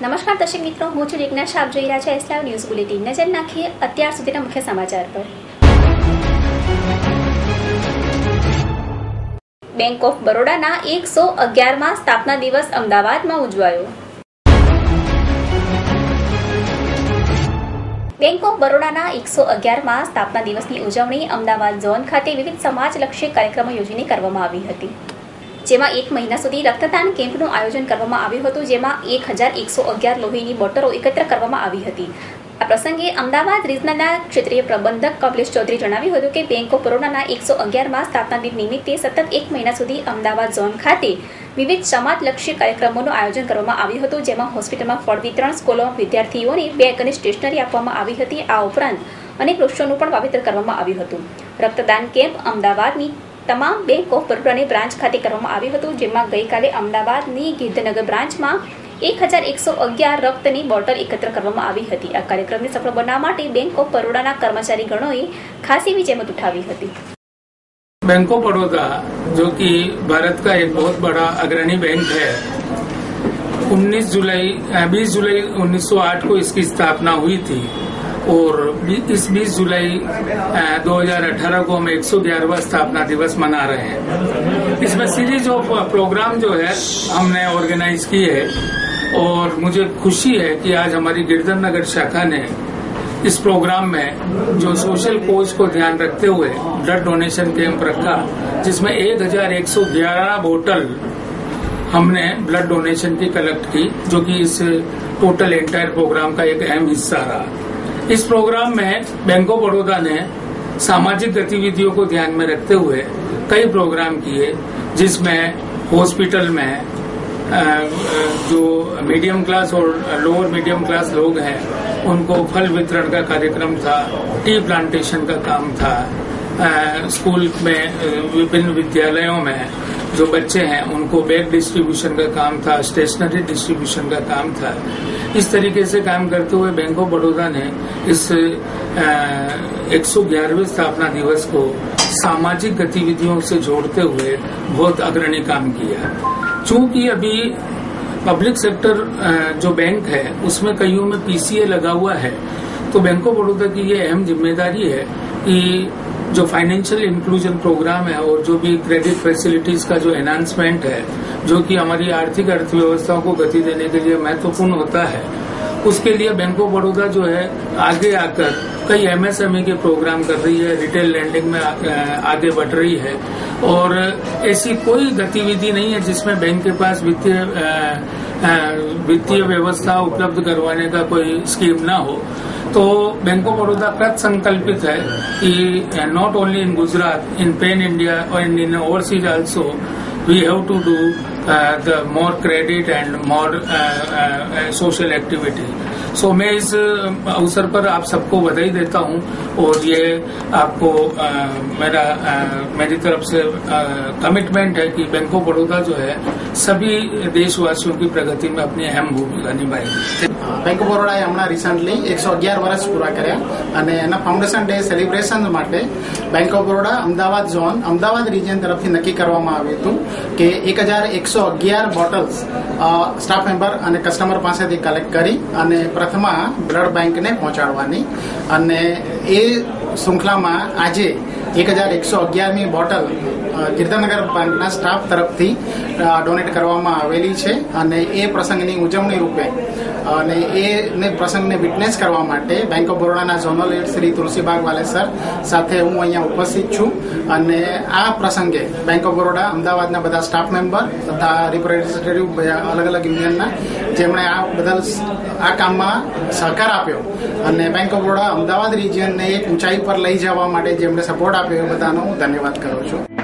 નમસ્કાર દર્શક મિત્રો, હું છું જિજ્ઞાસા. આપ જોઈ રહ્યા છો એસ લાઈવ ન્યૂઝ બુલેટિન. નજર નાખીએ અત્યાર સુધીના મુખ્ય સમાચાર પર. બેંક ઓફ બરોડાના 111માં સ્થાપના દિવસ અમદાવાદમાં ઉજવાયો. બેંક ઓફ બરોડાના 111માં સ્થાપના દિવસની ઉજવણી અમદાવાદ ઝોન ખાતે વિવિધ સમાજલક્ષી કાર્યક્રમો યોજીને કરવામાં આવી હતી. જેમાં એક મહિના સુધી રક્તદાન કેમ્પનું આયોજન કરવામાં આવ્યું હતું, જેમાં 1111 લોહીની બોટલો એકત્ર કરવામાં આવી હતી. આ પ્રસંગે અમદાવાદ રિજનલના ક્ષેત્રીય પ્રબંધક કમલેશ ચૌધરી જણાવ્યું હતું કે બેંક ઓફ બરોડાના 111માં સ્થાપના દિન નિમિત્તે સતત એક મહિના સુધી અમદાવાદ ઝોન ખાતે વિવિધ સમાજલક્ષી કાર્યક્રમોનું આયોજન કરવામાં આવ્યું હતું, જેમાં હોસ્પિટલમાં ફળ વિતરણ, સ્કૂલોમાં વિદ્યાર્થીઓને બેગ અને સ્ટેશનરી આપવામાં આવી હતી. આ ઉપરાંત અનેક વૃક્ષોનું પણ વાવેતર કરવામાં આવ્યું હતું. રક્તદાન કેમ્પ અમદાવાદની તમામ બેંક ઓફ બરોડાની બ્રાન્ચ ખાતે કરવામાં આવ્યું હતું, જેમાં ગઈકાલે અમદાવાદની ગીરધનગર બ્રાન્ચમાં 1111 રક્તની બોટલ એકત્ર કરવામાં આવી હતી. આ કાર્યક્રમને સફળ બનાવવા માટે બેંક ઓફ બરોડાના કર્મચારી ગણોએ ખાસ एवं जहमत उठावी थी. बैंक ऑफ बड़ौदा जो कि भारत का एक बहुत बड़ा अग्रणी बैंक है, 20 जुलाई 1908 को इसकी स्थापना हुई थी और इस 20 जुलाई 2018 को हम 111वां स्थापना दिवस मना रहे हैं. इसमें सीरीज ऑफ प्रोग्राम जो है हमने ऑर्गेनाइज किए है और मुझे खुशी है कि आज हमारी गिरधर शाखा ने इस प्रोग्राम में जो सोशल कोज को ध्यान रखते हुए ब्लड डोनेशन कैंप रखा, जिसमें 1111 बोतल हमने ब्लड डोनेशन की कलेक्ट की, जो कि इस टोटल एंटायर प्रोग्राम का एक अहम हिस्सा रहा. इस प्रोग्राम में बैंक ऑफ बड़ौदा ने सामाजिक गतिविधियों को ध्यान में रखते हुए कई प्रोग्राम किए, जिसमें हॉस्पिटल में जो मीडियम क्लास और लोअर मीडियम क्लास लोग हैं उनको फल वितरण का कार्यक्रम था, टी प्लांटेशन का काम था, स्कूल में विभिन्न विद्यालयों में जो बच्चे हैं उनको बैग डिस्ट्रीब्यूशन का काम था, स्टेशनरी डिस्ट्रीब्यूशन का काम था. इस तरीके से काम करते हुए बैंक ऑफ बड़ौदा ने इस 111वें स्थापना दिवस को सामाजिक गतिविधियों से जोड़ते हुए बहुत अग्रणी काम किया. चूंकि अभी पब्लिक सेक्टर जो बैंक है उसमें कईयों में पीसीए लगा हुआ है, तो बैंक ऑफ बड़ौदा की ये अहम जिम्मेदारी है कि जो फाइनेंशियल इंक्लूजन प्रोग्राम है और जो भी क्रेडिट फैसिलिटीज का जो एनहांसमेंट है, जो कि हमारी आर्थिक अर्थव्यवस्था को गति देने के लिए महत्वपूर्ण होता है, उसके लिए बैंक ऑफ बड़ौदा जो है आगे आकर कई एमएसएमई के प्रोग्राम कर रही है, रिटेल लैंडिंग में आगे बढ़ रही है. और ऐसी कोई गतिविधि नहीं है जिसमें बैंक के पास वित्तीय व्यवस्था उपलब्ध करवाने का कोई स्कीम ना हो. तो बैंक ऑफ बड़ौदा कृत संकल्पित है कि not only in Gujarat, in pan India और in overseas also we have to do the more credit and more social activity. So मैं इस अवसर पर आप सबको बधाई देता हूं और ये आपको मेरी तरफ से कमिटमेंट है कि बैंक ऑफ बड़ौदा जो है सभी देशवासियों की प्रगति में अपनी अहम भूमिका निभाएगी. बैंक ऑफ बड़ौदाએ હમણાં રિસન્ટલી 111 વર્ષ પૂરા કર્યા અને એના ફાઉન્ડેશન ડે સેલિબ્રેશન માટે bank of Baroda Ahmedabad zone Ahmedabad region તરફથી નક્કી કરવામાં આવ્યું હતું કે 1111 બોટલ્સ સ્ટાફ મેમ્બર અને કસ્ટમર પાસેથી કલેક્ટ કરી અને પ્રથમા બ્લડ બેંકને પહોંચાડવાની અને એ શૃંખલામાં આજે 1111મી બોટલ ગીરધનગર બેંકના સ્ટાફ તરફથી ડોનેટ કરવામાં આવેલી છે અને એ પ્રસંગની ઉજવણી રૂપે અને એ પ્રસંગને વિટનેસ કરવા માટે બેંક ઓફ બરોડાના ઝોનલ હેડ શ્રી તુલસીબાગ વાલેસર સાથે હું અહીંયા ઉપસ્થિત છું અને આ પ્રસંગે બેંક ઓફ બરોડા અમદાવાદના બધા સ્ટાફ મેમ્બર તથા રિપ્રેઝેન્ટેટિવ અલગ અલગ યુનિયનના જેમણે આ બદલ આ કામમાં સહકાર આપ્યો અને બેંક ઓફ બરોડા અમદાવાદ રિજિયનને એક ઊંચાઈ પર લઈ જવા માટે જેમણે સપોર્ટ આપ્યો એ બધાનો હું ધન્યવાદ કરું છું.